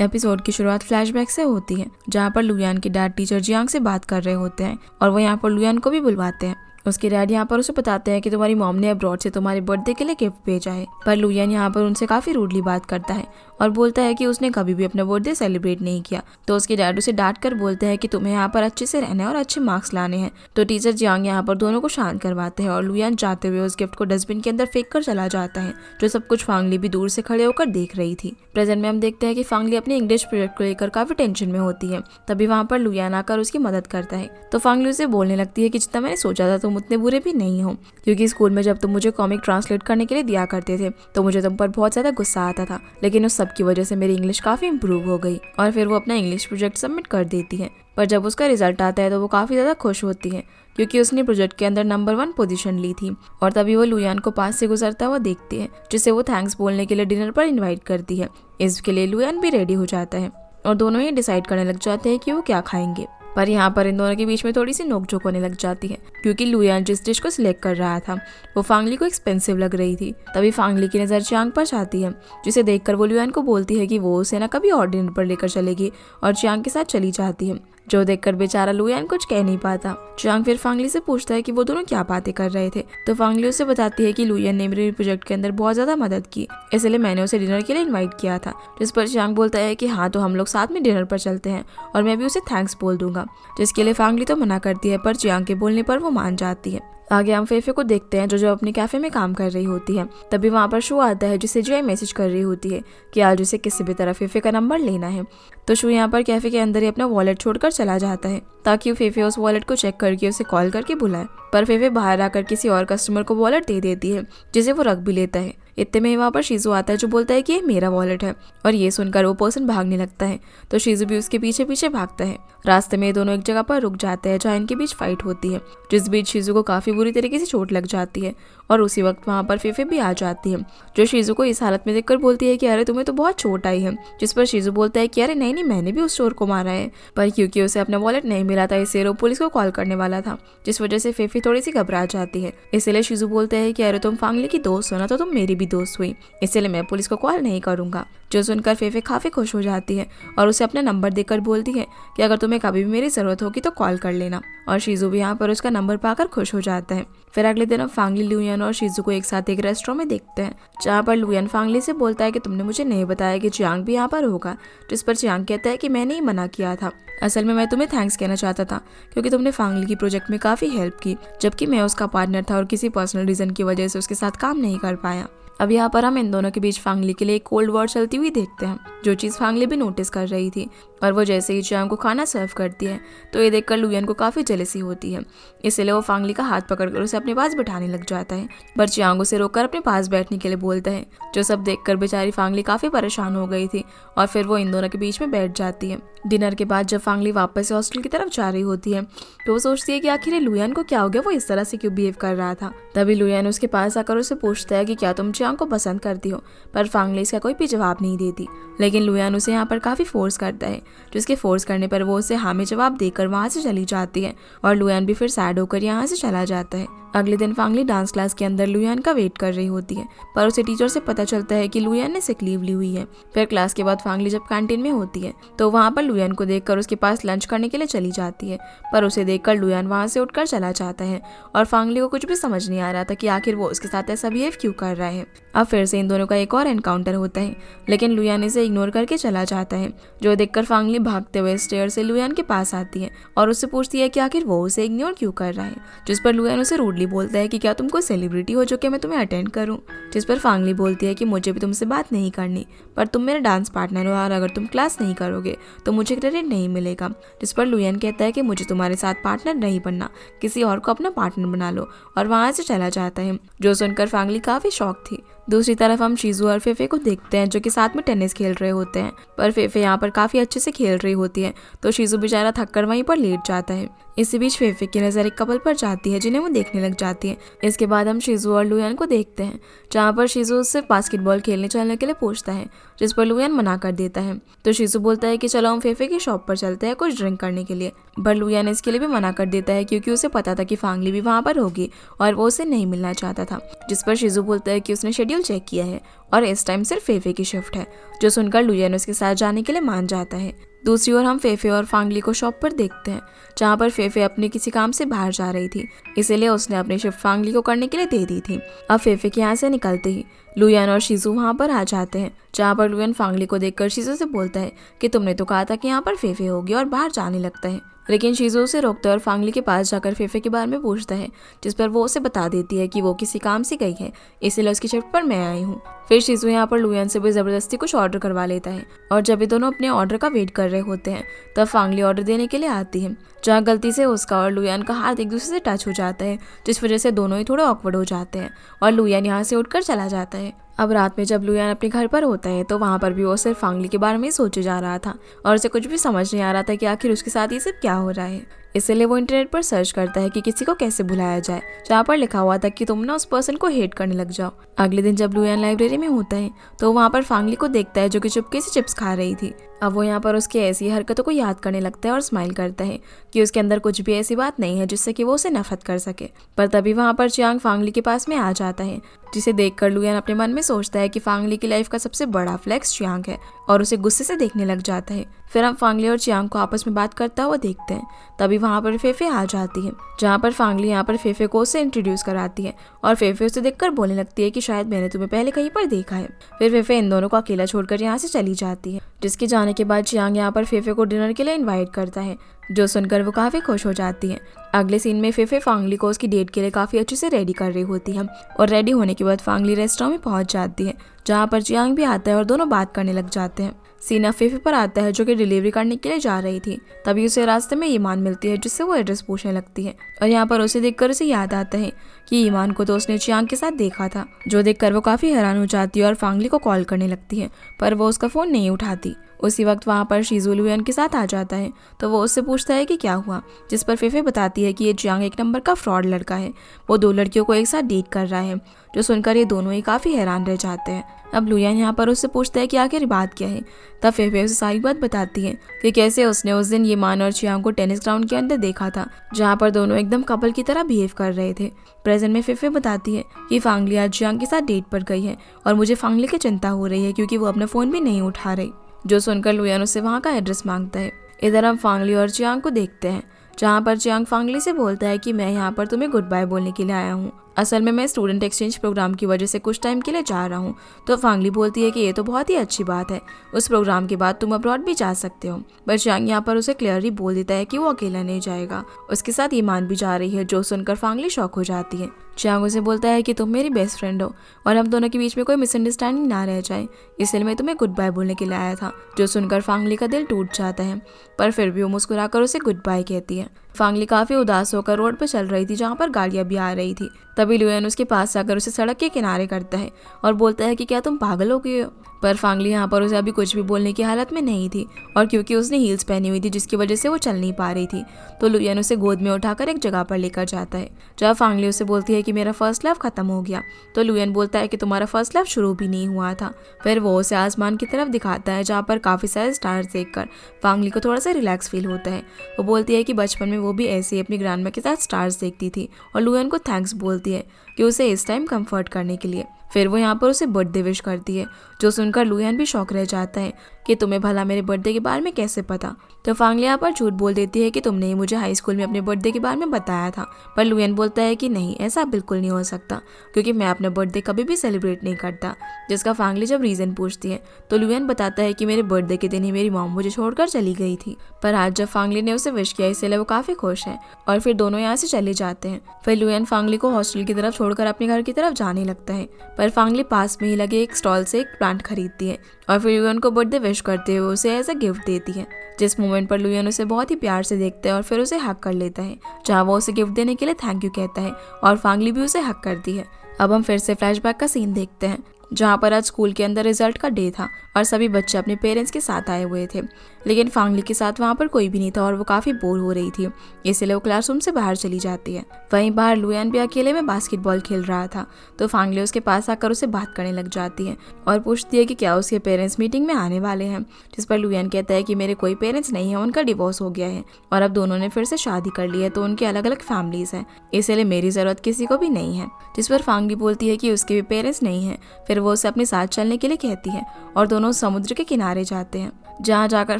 Episode की शुरुआत flashback से होती है, जहाँ पर लुयान के डैड टीचर जियांग से बात कर रहे होते हैं और वो यहाँ पर लुयान को भी बुलवाते हैं। उसके डैड यहाँ पर उसे बताते हैं कि तुम्हारी मॉम ने अब्रॉड से तुम्हारे बर्थडे के लिए गिफ्ट भेजा है, पर लुयान यहाँ पर उनसे काफी रूडली बात करता है और बोलता है कि उसने कभी भी अपना बर्थडे सेलिब्रेट नहीं किया। तो उसके डैड उसे डांट कर बोलते हैं कि तुम्हें यहाँ पर अच्छे से रहना है और अच्छे मार्क्स लाने हैं। तो टीचर जियांग यहाँ पर दोनों को शांत करवाते हैं और लुयान जाते हुए उस गिफ्ट को डस्टबिन के अंदर फेंक कर चला जाता है, जो सब कुछ फांगली भी दूर से खड़े होकर देख रही थी। प्रेजेंट में हम देखते हैं कि फांगली अपने इंग्लिश प्रोजेक्ट को लेकर काफी टेंशन में होती है। तभी वहाँ पर लुयान आकर उसकी मदद करता है। तो फांगली उसे बोलने लगती है कि जितना मैंने सोचा था तुम उतने बुरे भी नहीं हो, क्योंकि स्कूल में जब तुम मुझे कॉमिक ट्रांसलेट करने के लिए दिया करते थे तो मुझे तुम पर बहुत ज्यादा गुस्सा आता था, लेकिन उस सब की वजह से मेरी इंग्लिश काफी इंप्रूव हो गई। और फिर वो अपना इंग्लिश प्रोजेक्ट सबमिट कर देती है। पर जब उसका रिजल्ट आता है तो वो काफी ज्यादा खुश होती है, क्योंकि उसने प्रोजेक्ट के अंदर नंबर 1 पोजीशन ली थी। और तभी वो लुयान को पास से गुजरता हुआ देखती है, जिसे वो थैंक्स बोलने के लिए डिनर पर इन्वाइट करती है। इसके लिए लुयान भी रेडी हो जाता है और दोनों ही डिसाइड करने लग जाते हैं कि वो क्या खाएंगे। पर यहाँ पर इन दोनों के बीच में थोड़ी सी नोकझोंक होने लग जाती है, क्योंकि लुयान जिस डिश को सिलेक्ट कर रहा था वो फांगली को एक्सपेंसिव लग रही थी। तभी फांगली की नज़र चियांग पर जाती है, जिसे देखकर वो लुयान को बोलती है कि वो उसे ना कभी और डिनर पर लेकर चलेगी और चियांग के साथ चली जाती है, जो देखकर बेचारा लुयान कुछ कह नहीं पाता। चियांग फिर फांगली से पूछता है कि वो दोनों क्या बातें कर रहे थे। तो फांगली उसे बताती है कि लुयान ने मेरे प्रोजेक्ट के अंदर बहुत ज्यादा मदद की, इसलिए मैंने उसे डिनर के लिए इनवाइट किया था। जिस पर चियांग बोलता है कि हाँ, तो हम लोग साथ में डिनर पर चलते हैं और मैं भी उसे थैंक्स बोल दूंगा, जिसके लिए फांगली तो मना करती है, पर चियांग के बोलने पर वो मान जाती है। आगे हम फेफे को देखते हैं, जो अपने कैफे में काम कर रही होती है। तभी वहाँ पर शू आता है, जिसे जो मैसेज कर रही होती है कि आज उसे किसी भी तरह फेफे का नंबर लेना है। तो शू यहाँ पर कैफे के अंदर ही अपना वॉलेट छोड़कर चला जाता है, ताकि फेफे उस वॉलेट को चेक करके उसे कॉल करके बुलाए। पर फेफे बाहर आकर किसी और कस्टमर को वॉलेट दे देती है, जिसे वो रख भी लेता है। इतने में वहाँ पर शीजू आता है, जो बोलता है कि ये मेरा वॉलेट है, और ये सुनकर वो पर्सन भागने लगता है। तो शीजू भी उसके पीछे पीछे भागता है। रास्ते में दोनों एक जगह पर रुक जाते हैं, जहाँ इनके बीच फाइट होती है, जिस बीच शीजू को काफी बुरी तरीके से चोट लग जाती है। और उसी वक्त वहाँ पर फेफे भी आ जाती है, जो शीजू को इस हालत में देखकर बोलती है कि अरे तुम्हें तो बहुत चोट आई है। जिस पर शीजू बोलता है कि अरे नहीं, मैंने भी उस चोर को मारा है। पर क्योंकि उसे अपना वॉलेट नहीं मिला था, इसलिए वो पुलिस को कॉल करने वाला था, जिस वजह से फेफे थोड़ी सी घबरा जाती है। इसलिए शीजू बोलते हैं कि अरे तुम फांगली की दोस्त हो ना, तो तुम मेरी भी दोस्त हुई, इसलिए मैं पुलिस को कॉल नहीं करूंगा। जो सुनकर फेफे काफी खुश हो जाती है और उसे अपना नंबर देकर बोलती है कि अगर तुम्हें कभी भी मेरी जरूरत होगी तो कॉल कर लेना। और शीजू भी यहाँ पर उसका नंबर पाकर खुश हो जाता है। फिर अगले दिन हम फांगली, लुयान और शीजू को एक साथ एक रेस्टोरेंट में देखते हैं, जहाँ पर लुयान फांगली से बोलता है कि तुमने मुझे नहीं बताया कि चियांग भी यहाँ पर होगा। जिस पर चियांग कहता है कि मैंने ही मना किया था, असल में मैं तुम्हें थैंक्स कहना चाहता था, क्योंकि तुमने फांगली की प्रोजेक्ट में काफी हेल्प की, जबकि मैं उसका पार्टनर था और किसी पर्सनल रीजन की वजह से उसके साथ काम नहीं कर पाया। अब यहाँ पर हम इन दोनों के बीच फांगली के लिए एक कोल्ड वॉर चलती हुई देखते हैं, जो चीज़ फांगली भी नोटिस कर रही थी। और वो जैसे ही चियांग को खाना सर्व करती है तो ये देखकर लुयान को काफ़ी जेलसी होती है, इसलिए वो फांगली का हाथ पकड़कर उसे अपने पास बिठाने लग जाता है। पर चियांग उसे रोककर अपने पास बैठने के लिए बोलता है, जो सब देखकर बेचारी फांगली काफ़ी परेशान हो गई थी और फिर वो इन दोनों के बीच में बैठ जाती है। डिनर के बाद जब फांगली वापस हॉस्टल की तरफ जा रही होती है तो वो सोचती है कि आखिर लुयान को क्या हो गया, वो इस तरह से क्यों बिहेव कर रहा था। तभी लुयान उसके पास आकर उसे पूछता है कि क्या तुम चियांग को पसंद करती हो, पर फांगली इसका कोई भी जवाब नहीं देती। लेकिन लुयान उसे यहाँ पर काफ़ी फोर्स करता है, जिसके फोर्स करने पर वो उसे हाँ में जवाब देकर वहाँ से चली जाती है और लुयान भी फिर सैड होकर यहाँ से चला जाता है। अगले दिन फांगली डांस क्लास के अंदर लुयान का वेट कर रही होती है, पर उसे टीचर से पता चलता है कि लुयान ने सिक लीव ली हुई है। फिर क्लास के बाद फांगली जब कैंटीन में होती है तो वहाँ पर लुयान को देखकर उसके पास लंच करने के लिए चली जाती है, पर उसे देखकर लुयान वहाँ से उठकर चला जाता है और फांगली को कुछ भी समझ नहीं आ रहा था कि आखिर वो उसके साथ ऐसा बिहेव क्यों कर रहा है। अब फिर से इन दोनों का एक और एनकाउंटर होता है, लेकिन लुयान इसे इग्नोर करके चला जाता है, जो देखकर फांगली भागते हुए स्टेयर से लुयान के पास आती है और उससे पूछती है कि आखिर वो उसे इग्नोर क्यों कर रहा है। जिस पर लुयान उसे रूडली बोलता है कि क्या तुम कोई सेलिब्रिटी हो जो कि मैं तुम्हें अटेंड करूं। जिस पर फांगली बोलती है कि मुझे भी तुमसे बात नहीं करनी, पर तुम मेरा डांस पार्टनर हो और अगर तुम क्लास नहीं करोगे तो मुझे क्रेडिट नहीं मिलेगा। जिस पर लुयान कहता है कि मुझे तुम्हारे साथ पार्टनर नहीं बनना, किसी और को अपना पार्टनर बना लो, और वहाँ से चला जाता है। जो सुनकर फांगली काफी शॉक थी। दूसरी तरफ हम शीजू और फेफे को देखते हैं, जो कि साथ में टेनिस खेल रहे होते हैं, पर फेफे यहाँ पर काफी अच्छे से खेल रही होती है, तो शीजू बेचारा थककर वहीं पर लेट जाता है। इसी बीच फेफे की नज़र एक कपल पर जाती है, जिन्हें वो देखने लग जाती है। इसके बाद हम शीजू और लुयान को देखते हैं, जहाँ पर शीजू उससे बास्केटबॉल खेलने चलने के लिए पूछता है, जिस पर लुयान मना कर देता है। तो शीजू बोलता है कि चलो हम फेफे की शॉप पर चलते हैं कुछ ड्रिंक करने के लिए, पर लुयान इसके लिए भी मना कर देता है, क्योंकि उसे पता था कि फांगली भी वहाँ पर होगी और वो उसे नहीं मिलना चाहता था। जिस पर शीजू बोलता है कि उसने शेड्यूल शेड्यूल चेक किया है और इस टाइम सिर्फ फेफे की शिफ्ट है, जो सुनकर लुयान उसके साथ जाने के लिए मान जाता है। दूसरी ओर हम फेफे और फांगली को शॉप पर देखते हैं, जहाँ पर फेफे अपने किसी काम से बाहर जा रही थी, इसीलिए उसने अपनी शिफ्ट फांगली को करने के लिए दे दी थी। अब फेफे के यहाँ से निकलते ही लुयान और शीजू वहाँ पर आ जाते हैं, जहाँ पर लुयान फांगली को देखकर शीजू से बोलता है कि तुमने तो कहा था कि यहाँ पर फेफे होगी, और बाहर जाने लगता है। लेकिन शीजू उसे रोकता है और फांगली के पास जाकर फेफे के बारे में पूछता है, जिस पर वो उसे बता देती है कि वो किसी काम से गई है, इसीलिए उसकी शिफ्ट पर मैं आई हूँ। फिर शीजू यहाँ पर लुयान से भी जबरदस्ती कुछ ऑर्डर करवा लेता है, और जब ये दोनों अपने ऑर्डर का वेट कर रहे होते हैं तब फांगली ऑर्डर देने के लिए आती है, जहाँ गलती से उसका और लुयान का हाथ एक दूसरे से टच हो जाता है, जिस वजह से दोनों ही थोड़े ऑकवर्ड हो जाते हैं और लुयान यहाँ से उठकर चला जाता है। अब रात में जब लुयान अपने घर पर होता है तो वहाँ पर भी वो सिर्फ फांगली के बारे में ही सोचे जा रहा था और उसे कुछ भी समझ नहीं आ रहा था कि आखिर उसके साथ ये सब क्या हो रहा है। इसलिए वो इंटरनेट पर सर्च करता है कि किसी को कैसे बुलाया जाए, जहाँ पर लिखा हुआ था कि तुम ना उस पर्सन को हेट करने लग जाओ। अगले दिन जब लुयान लाइब्रेरी में होता है तो वहाँ पर फांगली को देखता है, जो कि चुपके से चिप्स खा रही थी। अब वो यहाँ पर उसकी ऐसी हरकतों को याद करने लगता है और स्माइल करता है कि उसके अंदर कुछ भी ऐसी बात नहीं है जिससे कि वो उसे नफरत कर सके। पर तभी वहाँ पर चियांग फांगली के पास में आ जाता है, जिसे देखकर लुयान अपने मन में सोचता है कि फांगली की लाइफ का सबसे बड़ा फ्लेक्स चियांग है और उसे गुस्से से देखने लग जाता है। फिर हम फांगली और चियांग को आपस में बात करता हुआ देखते हैं। तभी वहाँ पर फेफे आ जाती है, जहाँ पर फांगली यहाँ पर फेफे को उसे इंट्रोड्यूस कराती है और फेफे उसे देखकर बोलने लगती है कि शायद मैंने तुम्हें पहले कहीं पर देखा है। फिर फेफे इन दोनों को अकेला छोड़कर यहाँ से चली जाती है, जिसके जाने के बाद चियांग यहाँ पर फेफे को डिनर के लिए इन्वाइट करता है, जो सुनकर वो काफी खुश हो जाती है। अगले सीन में फेफे फांगली को उसकी डेट के लिए काफी अच्छे से रेडी कर रही होती है और रेडी होने के बाद फांगली रेस्टोरेंट में पहुंच जाती है, जहाँ पर चियांग भी आता है और दोनों बात करने लग जाते हैं। सीन अब फेफे पर आता है, जो कि डिलीवरी करने के लिए जा रही थी। तभी उसे रास्ते में ईमान मिलती है, जिससे वो एड्रेस पूछने लगती है और यहाँ पर उसे देखकर उसे याद आता है कि ईमान को तो उसने चियांग के साथ देखा था, जो देखकर वो काफी हैरान हो जाती है और फांगली को कॉल करने लगती है, पर वो उसका फोन नहीं उठाती। उसी वक्त वहाँ पर शीजू लुयान के साथ आ जाता है, तो वो उससे पूछता है कि क्या हुआ, जिस पर फेफे बताती है कि ये चियांग एक नंबर का फ्रॉड लड़का है, वो 2 लड़कियों को एक साथ डेट कर रहा है, जो सुनकर ये दोनों ही काफ़ी हैरान रह जाते हैं। अब लुयान यहाँ पर उससे पूछता है कि आखिर बात क्या है। तब फेफे उसे सारी बात बताती है कि कैसे उसने उस दिन ईमान और चियांग को टेनिस ग्राउंड के अंदर देखा था, जहाँ पर दोनों एकदम कपल की तरह बिहेव कर रहे थे। प्रेजेंट में फेफे बताती है कि फांगली आज चियांग के साथ डेट पर गई है और मुझे फांगली की चिंता हो रही है क्योंकि वो अपना फ़ोन भी नहीं उठा रही, जो सुनकर लुयान उससे वहाँ का एड्रेस मांगता है। इधर हम फांगली और चियांग को देखते हैं, जहाँ पर चियांग फांगली से बोलता है कि मैं यहाँ पर तुम्हें गुड बाय बोलने के लिए आया हूँ। असल में मैं स्टूडेंट एक्सचेंज प्रोग्राम की वजह से कुछ टाइम के लिए जा रहा हूँ। तो फांगली बोलती है कि ये तो बहुत ही अच्छी बात है, उस प्रोग्राम के बाद तुम अब्रॉड भी जा सकते हो। पर चियांग यहाँ पर उसे क्लियरली बोल देता है कि वो अकेला नहीं जाएगा, उसके साथ ईमान भी जा रही है, जो सुनकर फांगली शॉक हो जाती है। चियांग उसे बोलता है कि तुम मेरी बेस्ट फ्रेंड हो और हम दोनों के बीच में कोई मिसअंडरस्टैंडिंग ना रह जाए, इसलिए मैं तुम्हें गुड बाय बोलने के लिए आया था, जो सुनकर फांगली का दिल टूट जाता है, पर फिर भी वो मुस्कुराकर उसे गुड बाय कहती है। फांगली काफी उदास होकर रोड पर चल रही थी, जहाँ पर गाड़ियां भी आ रही थी। तभी लुयान उसके पास जाकर उसे सड़क के किनारे करता है और बोलता है कि क्या तुम पागल हो गए हो। पर फांगली यहाँ पर उसे अभी कुछ भी बोलने की हालत में नहीं थी, और क्योंकि उसने हील्स पहनी हुई थी जिसकी वजह से वो चल नहीं पा रही थी, तो लुयान उसे गोद में उठाकर एक जगह पर लेकर जाता है, जहाँ फांगली उसे बोलती है कि मेरा फर्स्ट लव खत्म हो गया। तो लुयान बोलता है कि तुम्हारा फर्स्ट लव शुरू भी नहीं हुआ था। फिर वो उसे आसमान की तरफ दिखाता है, जहाँ पर काफी सारे स्टार्स देखकर फांगली को थोड़ा सा रिलैक्स फील होता है। वो बोलती है कि बचपन में वो भी ऐसे ही अपनी ग्रैंडमा के साथ स्टार्स देखती थी, और लुयान को थैंक्स बोलती है कि उसे इस टाइम कंफर्ट करने के लिए। फिर वो यहाँ पर उसे बर्थडे विश करती है, जो सुनकर लुयान भी शॉक रह जाता है कि तुम्हें भला मेरे बर्थडे के बारे में कैसे पता। तो फांगली यहाँ पर झूठ बोल देती है कि तुमने ही मुझे हाई स्कूल में अपने बर्थडे के बारे में बताया था। पर लुयान बोलता है कि नहीं, ऐसा बिल्कुल नहीं हो सकता, क्योंकि मैं अपना बर्थडे कभी भी सेलिब्रेट नहीं करता। जिसका फांगली जब रीजन पूछती है तो लुयान बताता है कि मेरे बर्थडे के दिन ही मेरी मॉम मुझे छोड़कर चली गई थी। पर आज जब फांगली ने उसे विश किया, इसलिए वो काफी खुश है और फिर दोनों यहाँ से चले जाते हैं। फिर लुयान फांगली को हॉस्टल की तरफ छोड़कर अपने घर की तरफ जाने लगता है, पर फांगली पास में ही लगे एक स्टॉल से एक प्लांट खरीदती है और फिर लुयान को बर्थडे विश करते हुए उसे एज अ गिफ्ट देती है। जिस मोमेंट पर लुयान उसे बहुत ही प्यार से देखता है और फिर उसे हक कर लेता है, जहाँ वो उसे गिफ्ट देने के लिए थैंक यू कहता है और फांगली भी उसे हक करती है। अब हम फिर से फ्लैशबैक का सीन देखते हैं, जहाँ पर आज स्कूल के अंदर रिजल्ट का डे था और सभी बच्चे अपने पेरेंट्स के साथ आए हुए थे, लेकिन फांगली के साथ वहाँ पर कोई भी नहीं था और वो काफ़ी बोर हो रही थी, इसलिए वो क्लासरूम से बाहर चली जाती है। वहीं बाहर लुयान भी अकेले में बास्केटबॉल खेल रहा था, तो फांगली उसके पास आकर उसे बात करने लग जाती है और पूछती है कि क्या उसके पेरेंट्स मीटिंग में आने वाले हैं, जिस पर लुयान कहता है कि मेरे कोई पेरेंट्स नहीं है, उनका डिवोर्स हो गया है और अब दोनों ने फिर से शादी कर ली है, तो उनकी अलग अलग फैमिलीज हैं, इसलिए मेरी ज़रूरत किसी को भी नहीं है। जिस पर फांगली बोलती है कि उसके भी पेरेंट्स नहीं हैं। फिर वो उसे अपने साथ चलने के लिए कहती है और दोनों समुद्र के किनारे जाते हैं, जहाँ जाकर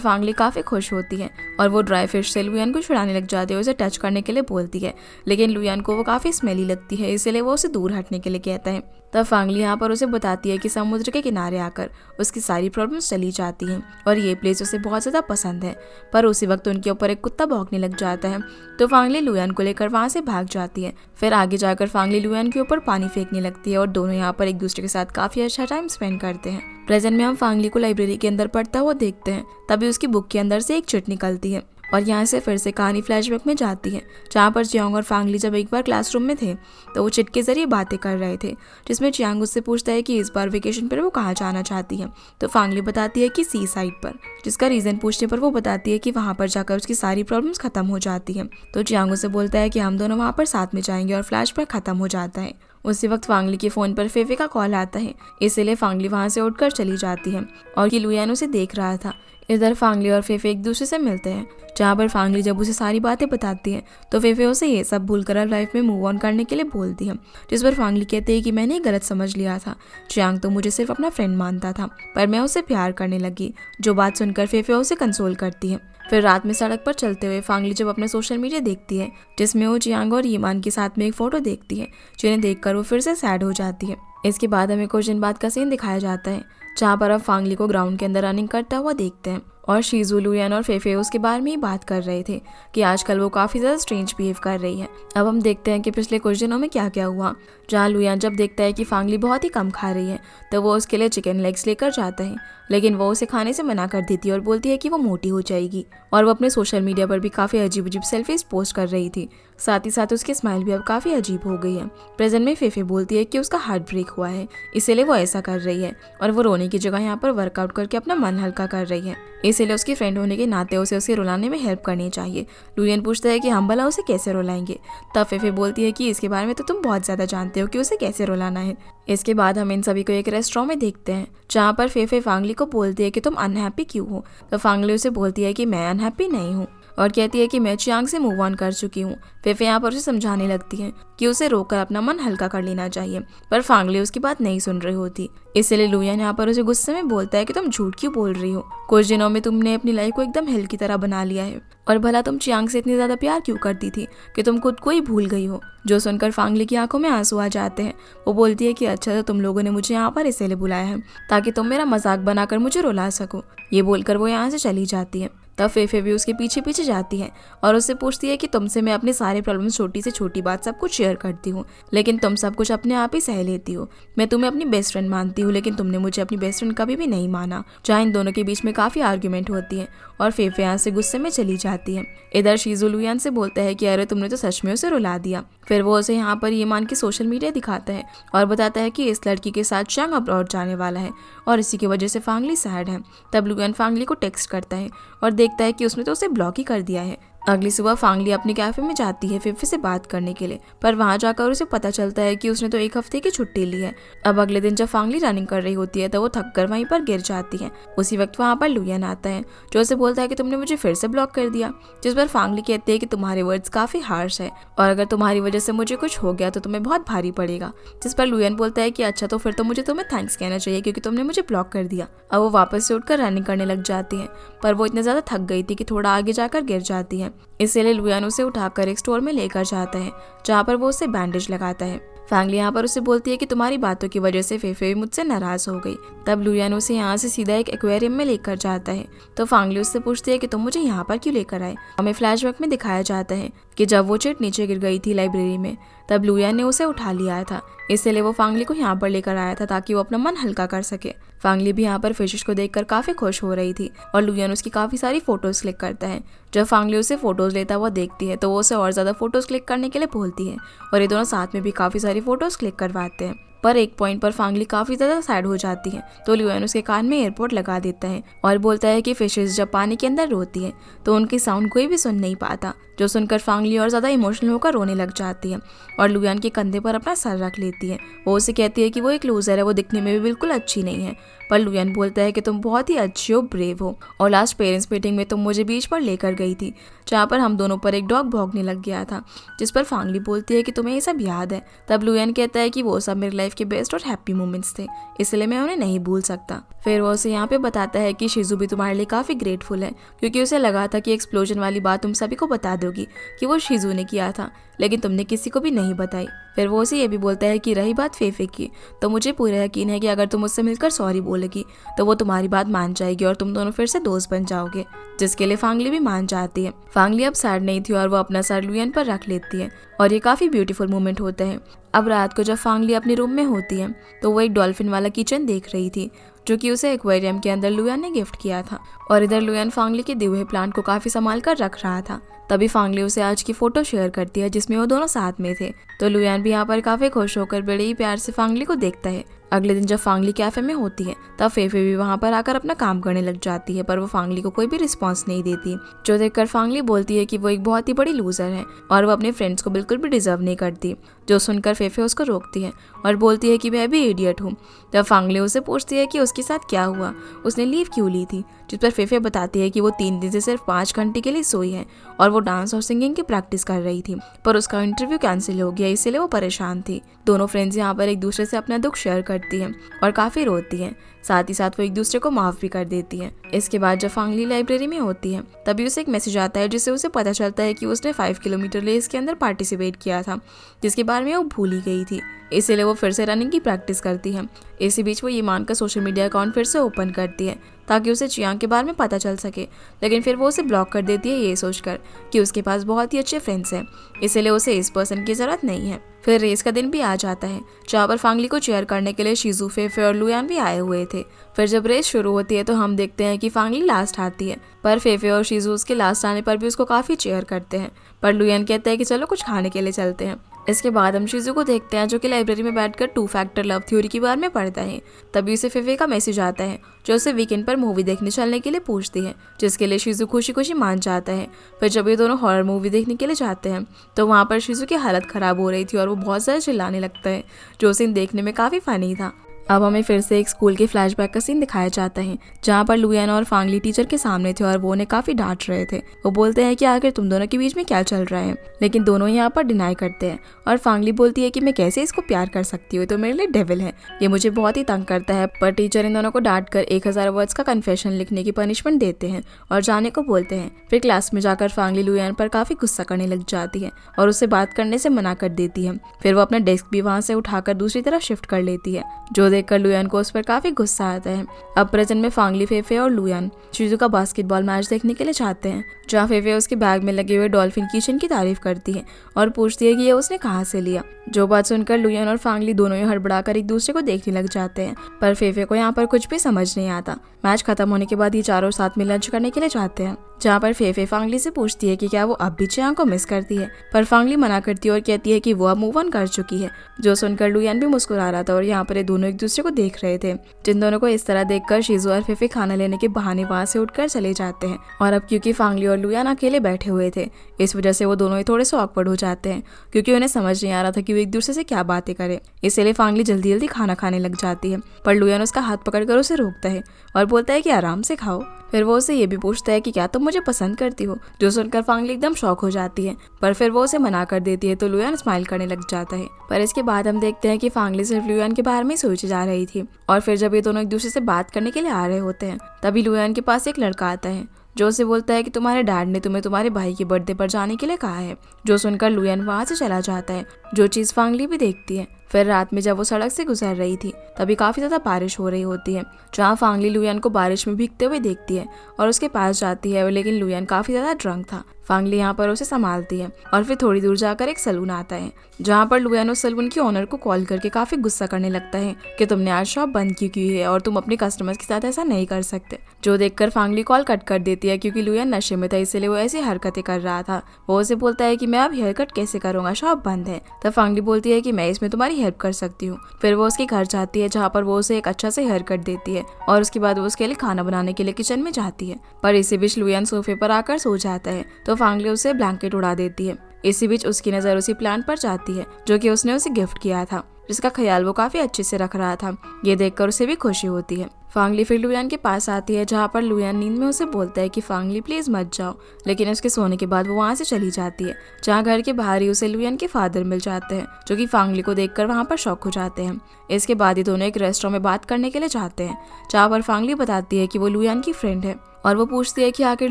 फांगली काफ़ी खुश होती है और वो ड्राई फिश से लुयान को छुड़ाने लग जाती है, उसे टच करने के लिए बोलती है, लेकिन लुयान को वो काफ़ी स्मेली लगती है, इसलिए वो उसे दूर हटने के लिए कहता है। तब फांगली यहाँ पर उसे बताती है कि समुद्र के किनारे आकर उसकी सारी प्रॉब्लम्स चली जाती हैं और ये प्लेस उसे बहुत ज़्यादा पसंद है। पर उसी वक्त उनके ऊपर एक कुत्ता भौंकने लग जाता है, तो फांगली लुयान को लेकर वहाँ से भाग जाती है। फिर आगे जाकर फांगली लुयान के ऊपर पानी फेंकने लगती है और दोनों यहाँ पर एक दूसरे के साथ काफ़ी अच्छा टाइम स्पेंड करते हैं। प्रेजेंट में हम फांगली को लाइब्रेरी के अंदर पढ़ता हुआ देखते हैं, तभी उसकी बुक के अंदर से एक चिट निकलती है और यहाँ से फिर से कहानी फ्लैशबैक में जाती है, जहाँ पर चियांग और फांगली जब एक बार क्लासरूम में थे तो वो चिट के जरिए बातें कर रहे थे, जिसमें चियांग उससे पूछता है कि इस बार वेकेशन पर वो कहाँ जाना चाहती है, तो फांगली बताती है कि सी साइड पर, जिसका रीज़न पूछने पर वो बताती है कि वहाँ पर जाकर उसकी सारी प्रॉब्लम्स खत्म हो जाती हैं। तो चियांग उससे बोलता है कि हम दोनों वहाँ पर साथ में जाएंगे और फ्लैशबैक खत्म हो जाता है। उसी वक्त फांगली के फ़ोन पर फेफे का कॉल आता है, इसीलिए फांगली वहाँ से उठकर चली जाती है और कि लुयान उसे देख रहा था। इधर फांगली और फेफे एक दूसरे से मिलते हैं, जहाँ पर फांगली जब उसे सारी बातें बताती है तो फेफे उसे ये सब भूलकर अब लाइफ में मूव ऑन करने के लिए बोलती है, जिस पर फांगली कहती है कि मैंने गलत समझ लिया था, चियांग तो मुझे सिर्फ अपना फ्रेंड मानता था, पर मैं उसे प्यार करने लगी। जो बात सुनकर फेफे उसे कंसोल करती है। फिर रात में सड़क पर चलते हुए फांगली जब अपने सोशल मीडिया देखती है, जिसमें वो चियांग और ईमान के साथ में एक फ़ोटो देखती है, जिन्हें देखकर वो फिर से सैड हो जाती है। इसके बाद हमें कुछ दिन बाद का सीन दिखाया जाता है, जहाँ पर अब फांगली को ग्राउंड के अंदर रनिंग करता हुआ देखते हैं और शीजू, लुयान और फेफे उसके बारे में ही बात कर रहे थे कि आजकल वो काफ़ी ज़्यादा स्ट्रेंज बिहेव कर रही है। अब हम देखते हैं कि पिछले कुछ दिनों में क्या क्या हुआ, जहाँ लुयान जब देखता है कि फांगली बहुत ही कम खा रही है तो वो उसके लिए चिकन लेग्स लेकर जाता है, लेकिन वो उसे खाने से मना कर देती है और बोलती है कि वो मोटी हो जाएगी। और वो अपने सोशल मीडिया पर भी काफ़ी अजीब अजीब सेल्फीज पोस्ट कर रही थी, साथ ही साथ उसकी स्माइल भी अब काफ़ी अजीब हो गई है। प्रेजेंट में फेफे बोलती है कि उसका हार्ट ब्रेक हुआ है, इसीलिए वो ऐसा कर रही है और वो रोने की जगह यहाँ पर वर्कआउट करके अपना मन हल्का कर रही है, इसीलिए उसकी फ्रेंड होने के नाते उसे रुलाने में हेल्प करनी चाहिए। लुयान पूछता है कि हम भला उसे कैसे रुलाएंगे, तब फेफे बोलती है कि इसके बारे में तो तुम बहुत ज़्यादा जानते हो कि उसे कैसे रुलाना है। इसके बाद हम इन सभी को एक रेस्टोरेंट में देखते हैं, जहाँ पर फेफे फांगली को बोलती है कि तुम अनहैप्पी क्यों हो, तो फांगली उसे बोलती है कि मैं अनहैप्पी नहीं हूँ और कहती है कि मैं चियांग से मूव ऑन कर चुकी हूँ। फेफे यहाँ पर उसे समझाने लगती है कि उसे रोककर अपना मन हल्का कर लेना चाहिए, पर फांगली उसकी बात नहीं सुन रही होती, इसलिए लुयान यहाँ पर उसे गुस्से में बोलता है कि तुम झूठ क्यों बोल रही हो, कुछ दिनों में तुमने अपनी लाइफ को एकदम हिल की तरह बना लिया है और भला तुम चियांग से इतनी ज़्यादा प्यार क्यों करती थी कि तुम खुद को ही भूल गई हो। जो सुनकर फांगली की आंखों में आंसू आ जाते हैं। वो बोलती है कि अच्छा तो तुम लोगों ने मुझे यहाँ पर इसलिए बुलाया है ताकि तुम मेरा मजाक बनाकर मुझे रुला सको। ये बोलकर वो यहाँ से चली जाती है। तब फेफे भी उसके पीछे पीछे जाती है और उससे पूछती है कि तुमसे मैं अपने सारे प्रॉब्लम्स छोटी से छोटी बात सब कुछ शेयर करती हूँ, लेकिन तुम सब कुछ अपने आप ही सह लेती हो। मैं तुम्हें अपनी बेस्ट फ्रेंड मानती हूँ, लेकिन तुमने मुझे अपनी बेस्ट फ्रेंड कभी भी नहीं माना। जहाँ इन दोनों के बीच में काफ़ी आर्ग्यूमेंट होती है और फेफे यहाँ से गुस्से में चली जाती है। इधर शीजू लुयान से बोलता है कि अरे तुमने तो सच में उसे रुला दिया। फिर वो उसे यहाँ पर ईमान की सोशल मीडिया दिखाता है और बताता है कि इस लड़की के साथ चियांग अब्रॉड जाने वाला है और इसी की वजह से फांगली सैड है। तब लुयान फांगली को टेक्स्ट करता है और देखता है कि उसने तो उसे ब्लॉक ही कर दिया है। अगली सुबह फांगली अपने कैफे में जाती है फेफे से बात करने के लिए, पर वहां जाकर उसे पता चलता है कि उसने तो एक हफ्ते की छुट्टी ली है। अब अगले दिन जब फांगली रनिंग कर रही होती है तो वो थक कर वहीं पर गिर जाती है। उसी वक्त वहां पर लुयान आता है जो उसे बोलता है कि तुमने मुझे फिर से ब्लॉक कर दिया, जिस पर फांगली कहती है कि तुम्हारे वर्ड्स काफी हार्श है और अगर तुम्हारी वजह से मुझे कुछ हो गया तो तुम्हें बहुत भारी पड़ेगा। जिस पर लुयान बोलता है कि अच्छा तो फिर तो मुझे तुम्हें थैंक्स कहना चाहिए क्योंकि तुमने मुझे ब्लॉक कर दिया। अब वो वापस से उठकर रनिंग करने लग जाती है, पर वो इतने ज्यादा थक गई थी कि थोड़ा आगे जाकर गिर जाती है। इसलिए लुयान उसे उठाकर एक स्टोर में लेकर जाता है जहाँ पर वो उसे बैंडेज लगाता है। फांगली यहाँ पर उसे बोलती है कि तुम्हारी बातों की वजह से फेफे भी मुझसे नाराज हो गई। तब लुयान उसे यहाँ से सीधा एक एक्वेरियम में लेकर जाता है। तो फांगली उससे पूछती है कि तुम मुझे यहाँ पर क्यों लेकर आए। हमें फ्लैशबैक में दिखाया जाता है कि जब वो चिट नीचे गिर गई थी लाइब्रेरी में, तब लुयान ने उसे उठा लिया था, इसलिए वो फांगली को यहाँ पर लेकर आया था ताकि वो अपना मन हल्का कर सके। फांगली भी यहाँ पर फिशेस को देखकर काफी खुश हो रही थी और लुयान उसकी काफी सारी फोटोज क्लिक करता है। जब फांगली उसे फोटोज लेता हुआ देखती है तो वो उसे और ज्यादा फोटोज क्लिक करने के लिए बोलती है और ये दोनों साथ में भी काफी सारी फोटोज क्लिक करवाते हैं। पर एक पॉइंट पर फांगली काफी ज्यादा सैड हो जाती है तो लुयान उसके कान में एयरपोर्ट लगा देता है और बोलता है कि फिशेस जब पानी के अंदर रोती है तो उनकी साउंड कोई भी सुन नहीं पाता, जो सुनकर फांगली और ज्यादा इमोशनल होकर रोने लग जाती है और लुयान के कंधे पर अपना सर रख लेती है। वो उसे कहती है कि वो एक लूजर है, वो दिखने में भी बिल्कुल अच्छी नहीं है। पर लुयान बोलता है कि तुम बहुत ही अच्छी हो, ब्रेव हो, और लास्ट पेरेंट्स मीटिंग में तुम मुझे बीच पर लेकर गई थी जहाँ पर हम दोनों पर एक डॉग भौंकने लग गया था, जिस पर फांगली बोलती है कि तुम्हें ये सब याद है। तब लुयान कहता है कि वो सब मेरी लाइफ के बेस्ट और हैप्पी मोमेंट्स थे, इसलिए मैं उन्हें नहीं भूल सकता। फिर वो उसे यहाँ पे बताता है कि शिजू भी तुम्हारे लिए काफी ग्रेटफुल है, क्योंकि उसे लगा था कि एक्सप्लोजन वाली बात तुम सभी को बता दोगी कि वो शिजू ने किया था, लेकिन तुमने किसी को भी नहीं बताई। फिर वो उसे ये भी बोलता है कि रही बात फेफे की, तो मुझे पूरा यकीन है कि अगर तुम उससे मिलकर सॉरी बोलेगी तो वो तुम्हारी बात मान जाएगी और तुम दोनों फिर से दोस्त बन जाओगे, जिसके लिए फांगली भी मान जाती है। फांगली अब सैड नहीं थी और वो अपना सर लुयान पर रख लेती है और ये काफी ब्यूटीफुल मोमेंट होता है। अब रात को जब फांगली अपने रूम में होती है तो वो एक डॉल्फिन वाला किचन देख रही थी जो कि उसे एक्वेरियम के अंदर लुयान ने गिफ्ट किया था, और इधर लुयान फांगली के दिए हुए प्लांट को काफी संभाल कर रख रहा था। तभी फांगली उसे आज की फोटो शेयर करती है जिसमें वो दोनों साथ में थे, तो लुयान भी यहाँ पर काफी खुश होकर बड़े ही प्यार से फांगली को देखता है। अगले दिन जब फांगली कैफे में होती है तब फेफे भी वहाँ पर आकर अपना काम करने लग जाती है, पर वो फांगली को कोई भी रिस्पॉन्स नहीं देती, जो देखकर फांगली बोलती है कि वो एक बहुत ही बड़ी लूजर है और वो अपने फ्रेंड्स को बिल्कुल भी डिजर्व नहीं करती, जो सुनकर फेफे उसको रोकती है और बोलती है कि मैं भी इडियट हूँ। जब फांगली उससे पूछती है कि उसके साथ क्या हुआ, उसने लीव क्यों ली थी, जिस पर फेफे बताती है कि वो 3 दिन से सिर्फ 5 घंटे के लिए सोई है और वो डांस और सिंगिंग की प्रैक्टिस कर रही थी, पर उसका इंटरव्यू कैंसिल हो गया, इसलिए वो परेशान थी। दोनों फ्रेंड्स यहाँ पर एक दूसरे से अपना दुख शेयर करती हैं और काफी रोती हैं, साथ ही साथ वो एक दूसरे को माफ भी कर देती है। इसके बाद जब फांगली लाइब्रेरी में होती है तभी उसे एक मैसेज आता है जिससे उसे पता चलता है कि उसने 5 किलोमीटर रेस के अंदर पार्टिसिपेट किया था, जिसके बारे में वो भूल ही गई थी, इसीलिए वो फिर से रनिंग की प्रैक्टिस करती है। इसी बीच वो ये मानकर सोशल मीडिया अकाउंट फिर से ओपन करती है ताकि उसे चियांग के बारे में पता चल सके, लेकिन फिर वो उसे ब्लॉक कर देती है ये सोचकर कि उसके पास बहुत ही अच्छे फ्रेंड्स हैं, इसलिए उसे इस पर्सन की जरूरत नहीं है। फिर रेस का दिन भी आ जाता है जहाँ पर फांगली को चेयर करने के लिए शिजू, फेफे और लुयान भी आए हुए थे। फिर जब रेस शुरू होती है तो हम देखते हैं कि फांगली लास्ट आती है, पर फेफे और शिजू उसके लास्ट आने पर भी उसको काफी चेयर करते हैं, पर लुयान कहता है कि चलो कुछ खाने के लिए चलते हैं। इसके बाद हम शिजू को देखते हैं जो कि लाइब्रेरी में बैठकर 2 फैक्टर लव थ्योरी के बारे में पढ़ता है। तभी उसे फेफे का मैसेज आता है जो उसे वीकेंड पर मूवी देखने चलने के लिए पूछती है, जिसके लिए शिजू खुशी खुशी मान जाता है। फिर जब ये दोनों हॉरर मूवी देखने के लिए जाते हैं तो वहाँ पर शिजू की हालत खराब हो रही थी और वो बहुत ज़्यादा चिल्लाने लगता है, जो सीन देखने में काफ़ी फनी था। अब हमें फिर से एक स्कूल के फ्लैशबैक का सीन दिखाया जाता है जहाँ पर लुयान और फांगली टीचर के सामने थे और वो उन्हें काफी डांट रहे थे। वो बोलते हैं कि आखिर तुम दोनों के बीच में क्या चल रहा है, लेकिन दोनों यहाँ पर डिनाई करते हैं और फांगली बोलती है कि मैं कैसे इसको प्यार कर सकती हूँ, तो मेरे लिए डेविल है, ये मुझे बहुत ही तंग करता है। पर टीचर इन दोनों को डांट कर 1000 वर्ड्स का कन्फेशन लिखने की पनिशमेंट देते हैं और जाने को बोलते हैं। फिर क्लास में जाकर फांगली लुयान पर काफी गुस्सा करने लग जाती है और उसे बात करने से मना कर देती है। फिर वो अपना डेस्क भी वहाँ से उठाकर दूसरी तरफ शिफ्ट कर लेती है, जो देखकर लुयान को उस पर काफी गुस्सा आता है। अब प्रेजेंट में फांगली, फेफे और लुयान शिजू का बास्केटबॉल मैच देखने के लिए जाते हैं, जहाँ फेफे उसके बैग में लगे हुए डॉल्फिन किचन की तारीफ करती है और पूछती है कि ये उसने कहाँ से लिया। जो बात सुनकर लुयान और फांगली दोनों ही हड़बड़ाकर एक दूसरे को देखने लग जाते हैं, पर फेफे को यहाँ पर कुछ भी समझ नहीं आता। मैच खत्म होने के बाद ये चारों साथ में लंच करने के लिए जाते हैं, जहाँ पर फेफे फांगली से पूछती है कि क्या वो अब भी चियांग को मिस करती है, पर फांगली मना करती है और कहती है कि वो अब मूव ऑन कर चुकी है। जो सुनकर लुयान भी मुस्कुरा रहा था और यहाँ पर ये दोनों एक दूसरे को देख रहे थे। जिन दोनों को इस तरह देखकर शिजू और फेफे खाना लेने के बहाने वहाँ से उठकर चले जाते हैं, और अब क्योंकि फांगली और लुयान अकेले बैठे हुए थे इस वजह से वो दोनों ही थोड़े से ऑकवर्ड हो जाते हैं, क्योंकि उन्हें समझ नहीं आ रहा था कि वो एक दूसरे से क्या बातें करें। इसलिए फांगली जल्दी जल्दी खाना खाने लग जाती है, पर लुयान उसका हाथ पकड़कर उसे रोकता है और बोलता है कि आराम से खाओ। फिर वो उसे ये भी पूछता है कि क्या तुम मुझे पसंद करती हो, जो सुनकर फांगली एकदम शॉक हो जाती है, पर फिर वो उसे मना कर देती है तो लुयान स्माइल करने लग जाता है। पर इसके बाद हम देखते हैं कि फांगली सिर्फ लुयान के बारे में सोची जा रही थी, और फिर जब ये दोनों एक दूसरे से बात करने के लिए आ रहे होते हैं तभी लुयान के पास एक लड़का आता है जो उसे बोलता है कि तुम्हारे डैड ने तुम्हें तुम्हारे भाई के बर्थडे पर जाने के लिए कहा है। जो सुनकर लुयान वहाँ से चला जाता है, जो चीज़ फांगली भी देखती है। फिर रात में जब वो सड़क से गुजर रही थी तभी काफ़ी ज़्यादा बारिश हो रही होती है, जहाँ फांगली लुयान को बारिश में भीगते हुए देखती है और उसके पास जाती है, लेकिन लुयान काफ़ी ज़्यादा ड्रंक था। फांगली यहाँ पर उसे संभालती है और फिर थोड़ी दूर जाकर एक सलून आता है, जहाँ पर लुयान उस सलून के ओनर को कॉल करके काफ़ी गुस्सा करने लगता है कि तुमने आज शॉप बंद क्यों की है और तुम अपने कस्टमर्स के साथ ऐसा नहीं कर सकते। जो देखकर फांगली कॉल कट कर देती है, क्योंकि लुयान नशे में था इसलिए वो ऐसी हरकतें कर रहा था। वो उसे बोलता है कि मैं अब हेयर कट कैसे करूँगा, शॉप बंद है। तब फांगली बोलती है कि मैं इसमें तुम्हारी हेल्प कर सकती हूँ। फिर वो उसके घर जाती है जहाँ पर वो उसे एक अच्छा से हेयर कट देती है और उसके बाद वो उसके लिए खाना बनाने के लिए किचन में जाती है। पर इसी बीच लुयान सोफे पर आकर सो जाता है तो फांगली उसे ब्लैंकेट उड़ा देती है। इसी बीच उसकी नजर उसी प्लांट पर जाती है जो कि उसने उसे गिफ्ट किया था, जिसका ख्याल वो काफी अच्छे से रख रहा था। ये देखकर उसे भी खुशी होती है। फांगली फिर लुयान के पास आती है जहाँ पर लुयान नींद में उसे बोलता है कि फांगली प्लीज मत जाओ, लेकिन उसके सोने के बाद वो वहाँ से चली जाती है। जहाँ घर के बाहर ही उसे लुयान के फादर मिल जाते हैं जो कि फांगली को देखकर वहाँ पर शॉक हो जाते हैं। इसके बाद ही दोनों एक रेस्टोरेंट में बात करने के लिए जाते हैं जहाँ पर फांगली बताती है कि वो लुयान की फ्रेंड है और वो पूछती है कि आखिर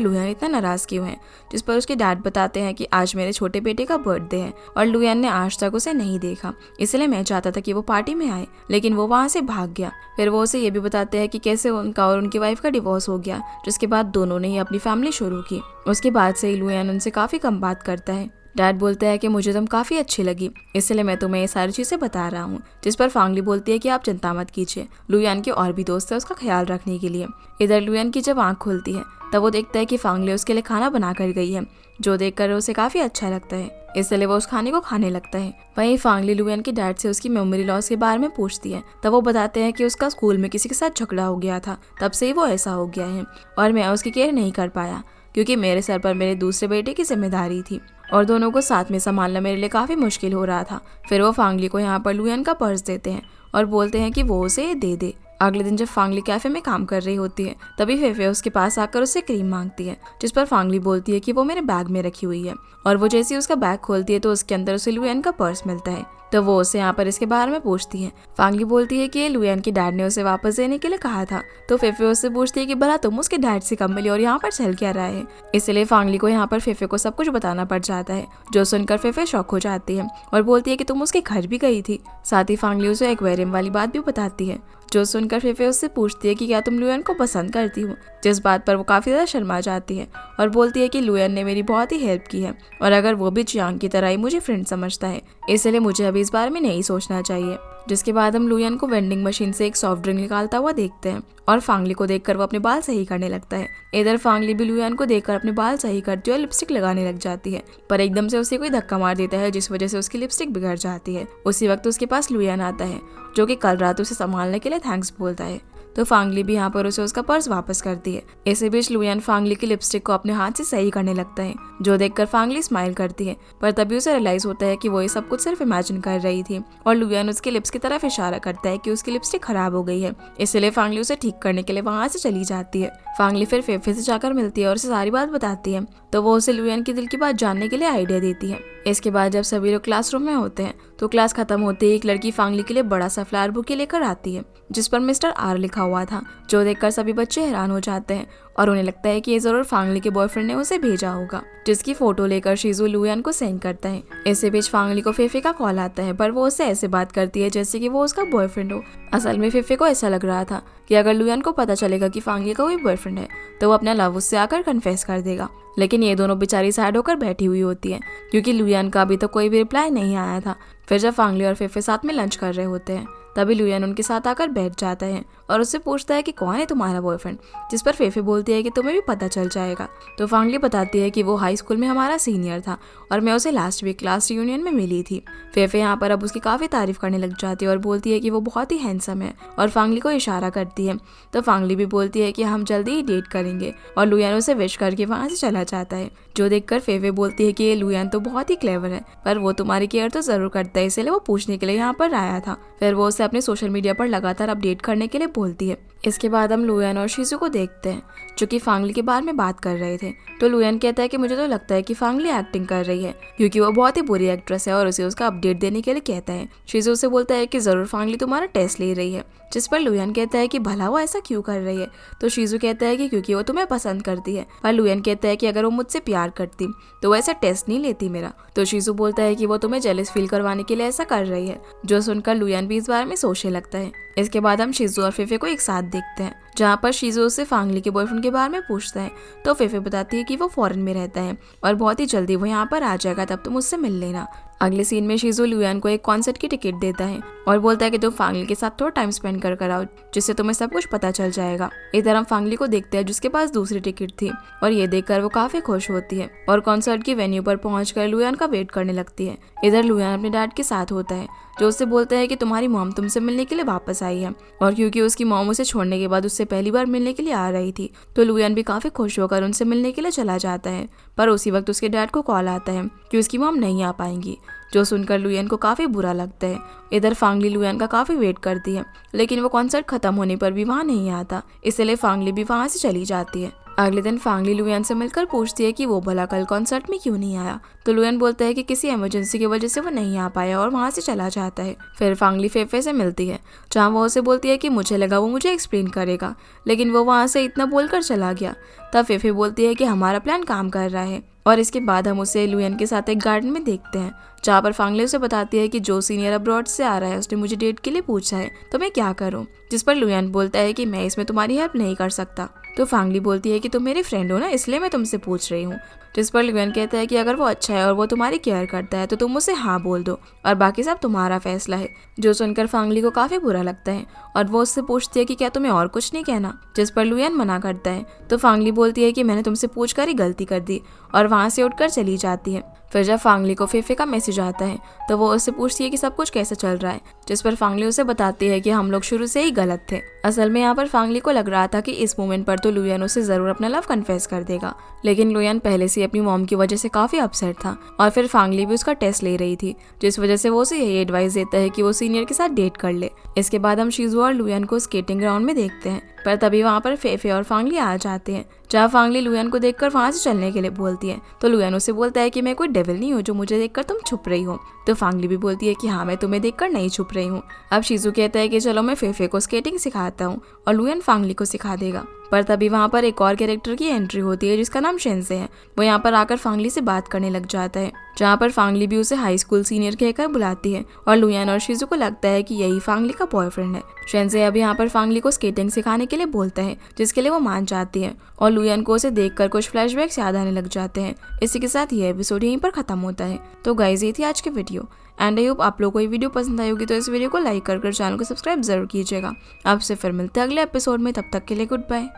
लुयान इतना नाराज क्यों है। जिस पर उसके डैड बताते हैं कि आज मेरे छोटे बेटे का बर्थडे है और लुयान ने आज तक उसे नहीं देखा, इसलिए मैं चाहता था कि वो पार्टी में आए, लेकिन वो वहाँ से भाग गया। फिर वो उसे ये भी बताते हैं कि कैसे उनका और उनकी वाइफ का डिवोर्स हो गया, जिसके बाद दोनों ने ही अपनी फैमिली शुरू की। उसके बाद से ही लुयान उनसे काफी कम बात करता है। डैड बोलते हैं कि मुझे तुम काफी अच्छी लगी, इसलिए मैं तुम्हें ये सारी चीजें बता रहा हूँ। जिस पर फांगली बोलती है कि आप चिंता मत कीजिए, लुयान के और भी दोस्त है उसका ख्याल रखने के लिए। इधर लुयान की जब आंख खुलती है तब वो देखता है कि फांगली उसके लिए खाना बना कर गई है, जो देखकर उसे काफी अच्छा लगता है, इसलिए वो उस खाने को खाने लगता है। वहीं फांगली लुयान के डैड से उसकी मेमोरी लॉस के बारे में पूछती है तब वो बताते हैं कि उसका स्कूल में किसी के साथ झगड़ा हो गया था, तब से ही वो ऐसा हो गया है और मैं उसकी केयर नहीं कर पाया क्योंकि मेरे सर पर मेरे दूसरे बेटे की जिम्मेदारी थी और दोनों को साथ में संभालना मेरे लिए काफी मुश्किल हो रहा था। फिर वो फांगली को यहाँ पर लुयान का पर्स देते हैं और बोलते हैं कि वो उसे दे दे। अगले दिन जब फांगली कैफे में काम कर रही होती है तभी फेफे उसके पास आकर उससे क्रीम मांगती है, जिस पर फांगली बोलती है कि वो मेरे बैग में रखी हुई है और वो जैसे ही उसका बैग खोलती है तो उसके अंदर उसे लुयान का पर्स मिलता है। तो वो उसे यहाँ पर इसके बारे में पूछती है। फांगली बोलती है कि लुयान के डैड ने उसे वापस देने के लिए कहा था। तो फेफे उससे पूछती है कि भला तुम उसके डैड से कब मिली और यहाँ पर चल क्या रहा है। इसलिए फांगली को यहाँ पर फेफे को सब कुछ बताना पड़ जाता है, जो सुनकर फेफे शॉक हो जाती है और बोलती है कि तुम उसके घर भी गई थी। साथ ही फांगली उसे एक्वेरियम वाली बात भी बताती है, जो सुनकर फेफे उससे पूछती है कि क्या तुम लुयान को पसंद करती हो, जिस बात पर वो काफी ज्यादा शर्मा जाती है और बोलती है कि लुयान ने मेरी बहुत ही हेल्प की है और अगर वो भी जियांग की तरह ही मुझे फ्रेंड समझता है, इसलिए मुझे अभी इस बारे में नहीं सोचना चाहिए। जिसके बाद हम लुयान को वेंडिंग मशीन से एक सॉफ्ट ड्रिंक निकालता हुआ देखते हैं और फांगली को देखकर वो अपने बाल सही करने लगता है। इधर फांगली भी लुयान को देखकर अपने बाल सही करती है और लिपस्टिक लगाने लग जाती है, पर एकदम से उसे कोई धक्का मार देता है जिस वजह से उसकी लिपस्टिक बिगड़ जाती है। उसी वक्त उसके पास लुयान आता है जो कि कल रात उसे संभालने के लिए थैंक्स बोलता है। तो फांगली भी यहाँ पर उसे उसका पर्स वापस करती है। इसी बीच लुयान फांगली की लिपस्टिक को अपने हाथ से सही करने लगता है, जो देखकर फांगली स्माइल करती है, पर तभी उसे रियलाइज होता है कि वो ये सब कुछ सिर्फ इमेजिन कर रही थी और लुयान उसके लिप्स की तरफ इशारा करता है कि उसकी लिपस्टिक खराब हो गई है, इसलिए फांगली उसे ठीक करने के लिए वहाँ से चली जाती है। फांगली फिर फेफे से जाकर मिलती है और उसे सारी बात बताती है, तो वो उसे लुयान की दिल की बात जानने के लिए आइडिया देती है। इसके बाद जब सभी लोग क्लासरूम में होते हैं तो क्लास खत्म होते ही एक लड़की फांगली के लिए बड़ा सा फ्लावर बुके लेकर आती है, जिस पर मिस्टर आर लिखा हुआ था, जो देखकर सभी बच्चे हैरान हो जाते हैं और उन्हें लगता है कि ये जरूर फांगली के बॉयफ्रेंड ने उसे भेजा होगा, जिसकी फोटो लेकर शीजू लुयान को सेंड करता है। इसी बीच फांगली को फेफे का कॉल आता है, पर वो उससे ऐसे बात करती है जैसे कि वो उसका बॉयफ्रेंड हो। असल में फेफे को ऐसा लग रहा था कि अगर लुयान को पता चलेगा कि फांगली का कोई बॉयफ्रेंड है तो वो अपना लव उससे आकर कन्फेस कर देगा, लेकिन ये दोनों बेचारी सैड होकर बैठी हुई होती है क्योंकि लुयान का अभी तक कोई भी रिप्लाई नहीं आया था। फिर जब फांगली और फेफे साथ में लंच कर रहे होते हैं तभी लुयान उनके साथ आकर बैठ जाता है और उससे पूछता है कि कौन है तुम्हारा बॉयफ्रेंड, जिस पर फेफे बोलती है कि तुम्हें भी पता चल जाएगा। तो फांगली बताती है कि वो हाई स्कूल में हमारा सीनियर था और मैं उसे लास्ट वीक क्लास रियूनियन में मिली थी। फेफे यहाँ पर अब उसकी काफी तारीफ करने लग जाती है और बोलती है कि वो बहुत ही हैंडसम है और फांगली को इशारा करती है। तो फांगली भी बोलती है कि हम जल्दी ही डेट करेंगे और लुयान उसे विश करके वहाँ से चला जाता है, जो देखकर फेफे बोलती है कि ये लुयान तो बहुत ही क्लेवर है, पर वो तुम्हारी केयर तो जरूर करता है, इसलिए वो पूछने के लिए यहाँ पर आया था। फिर वो उसे अपने सोशल मीडिया पर लगातार अपडेट करने के लिए बोलती है। इसके बाद हम लुयान और शीजू को देखते हैं जो कि फांगली के बारे में बात कर रहे थे। तो लुयान कहता है कि मुझे तो लगता है कि फांगली एक्टिंग कर रही है क्योंकि वो बहुत ही बुरी एक्ट्रेस है और उसे उसका अपडेट देने के लिए कहता है। शीजू उसे बोलता है कि जरूर फांगली तुम्हारा टेस्ट ले रही है, जिस पर लुयान कहता है कि भला वो ऐसा क्यों कर रही है। तो शीजू कहता है कि क्योंकि वो तुम्हें पसंद करती है, पर लुयान कहता है कि अगर वो मुझसे प्यार करती तो वो ऐसा टेस्ट नहीं लेती मेरा। तो शीजू बोलता है कि वो तुम्हें जेलस फील करवाने के लिए ऐसा कर रही है, जो सुनकर लुयान भी इस बारे में सोचने लगता है। इसके बाद हम शीजू और फेफे को एक साथ देखते हैं जहाँ पर शीजो उससे फांगली के बॉयफ्रेंड के बारे में पूछता है तो फेफे बताती है कि वो फॉरेन में रहता है और बहुत ही जल्दी वो यहाँ पर आ जाएगा, तब तुम उससे मिल लेना। अगले सीन में शीजो लुयान को एक कॉन्सर्ट की टिकट देता है और बोलता है कि तुम फांगली के साथ थोड़ा टाइम स्पेंड कर आओ, जिससे तुम्हें सब कुछ पता चल जाएगा। इधर हम फांगली को देखते हैं जिसके पास दूसरी टिकट थी और ये देखकर वो काफी खुश होती है और कॉन्सर्ट की वेन्यू पर पहुंचकर लुयान का वेट करने लगती है। इधर लुयान अपने डैड के साथ होता है जो उससे बोलता है कि तुम्हारी मॉम तुमसे मिलने के लिए वापस आई है, और क्योंकि उसकी मॉम उसे छोड़ने के बाद उससे पहली बार मिलने के लिए आ रही थी तो लुयान भी काफी खुश होकर उनसे मिलने के लिए चला जाता है। पर उसी वक्त उसके डैड को कॉल आता है कि उसकी मॉम नहीं आ पाएंगी, जो सुनकर लुयान को काफी बुरा लगता है। इधर फांगली लुयान का काफी वेट करती है लेकिन वो कॉन्सर्ट खत्म होने पर भी वहाँ नहीं आता, इसलिए फांगली भी वहाँ से चली जाती है। अगले दिन फांगली लुयान से मिलकर पूछती है कि वो भला कल कॉन्सर्ट में क्यों नहीं आया, तो लुयान बोलता है कि किसी इमरजेंसी की वजह से वो नहीं आ पाया और वहाँ से चला जाता है। फिर फांगली फेफे से मिलती है जहाँ वो उसे बोलती है कि मुझे लगा वो मुझे एक्सप्लेन करेगा, लेकिन वो वहाँ से इतना बोलकर चला गया। तब फेफे बोलती है कि हमारा प्लान काम कर रहा है और इसके बाद हम उसे लुयान के साथ एक गार्डन में देखते हैं जहाँ पर फांगली उसे बताती है कि जो सीनियर अब्रॉड से आ रहा है उसने मुझे डेट के लिए पूछा है तो मैं क्या करूँ, जिस पर लुयान बोलता है कि मैं इसमें तुम्हारी हेल्प नहीं कर सकता। तो फांगली बोलती है कि तुम मेरी फ्रेंड हो ना, इसलिए मैं तुमसे पूछ रही हूँ, जिस पर लुयान कहता है कि अगर वो अच्छा है और वो तुम्हारी केयर करता है तो तुम उसे हाँ बोल दो और बाकी सब तुम्हारा फैसला है। जो सुनकर फांगली को काफी बुरा लगता है और वो उससे पूछती है कि क्या तुम्हें और कुछ नहीं कहना, जिस पर लुयान मना करता है। तो फांगली बोलती है कि मैंने तुमसे पूछकर ही गलती कर दी और वहाँ से उठकर चली जाती है। फिर जब फांगली को फेफे का मैसेज आता है तो वो उससे पूछती है कि सब कुछ कैसे चल रहा है, जिस पर फांगली उसे बताती है कि हम लोग शुरू से ही गलत थे। असल में यहाँ पर फांगली को लग रहा था कि इस मोमेंट पर तो लुयान उसे जरूर अपना लव कन्फेस कर देगा, लेकिन लुयान पहले से अपनी मॉम की वजह से काफी अपसेट था और फिर फांगली भी उसका टेस्ट ले रही थी, जिस वजह से वो उसे यही एडवाइस देता है कि वो सीनियर के साथ डेट कर ले। इसके बाद हम शीजो और लुयान को स्केटिंग ग्राउंड में देखते हैं, पर तभी वहाँ पर फेफे और फांगली आ जाते हैं। जहाँ फांगली लुयान को देखकर वहाँ से चलने के लिए बोलती है तो लुयान उसे बोलता है कि मैं कोई डेविल नहीं हूँ जो मुझे देखकर तुम छुप रही हो। तो फांगली भी बोलती है कि हाँ मैं तुम्हें देखकर नहीं छुप रही हूँ। अब शीजू कहता है कि चलो मैं फेफे को स्केटिंग सिखाता हूँ और लुयान फांगली को सिखा देगा। पर तभी वहाँ पर एक और कैरेक्टर की एंट्री होती है जिसका नाम शेंसे है। वो यहाँ पर आकर फांगली से बात करने लग जाता है, जहाँ पर फांगली भी उसे हाई स्कूल सीनियर कहकर बुलाती है और लुयान और शीजू को लगता है कि यही फांगली का बॉयफ्रेंड है। शेंसे अब यहाँ पर फांगली को स्केटिंग सिखाने के लिए बोलता है, जिसके लिए वो मान जाती है और लुयान को उसे देखकर कुछ फ्लैशबैक्स याद आने लग जाते हैं। इसी के साथ ये एपिसोड यहीं पर खत्म होता है। तो गाइस ये थी आज की वीडियो एंड आई होप आप लोगों को ये वीडियो पसंद आई होगी, तो इस वीडियो को लाइक कर चैनल को सब्सक्राइब जरूर कीजिएगा। आपसे फिर मिलते हैं अगले एपिसोड में, तब तक के लिए गुड बाय।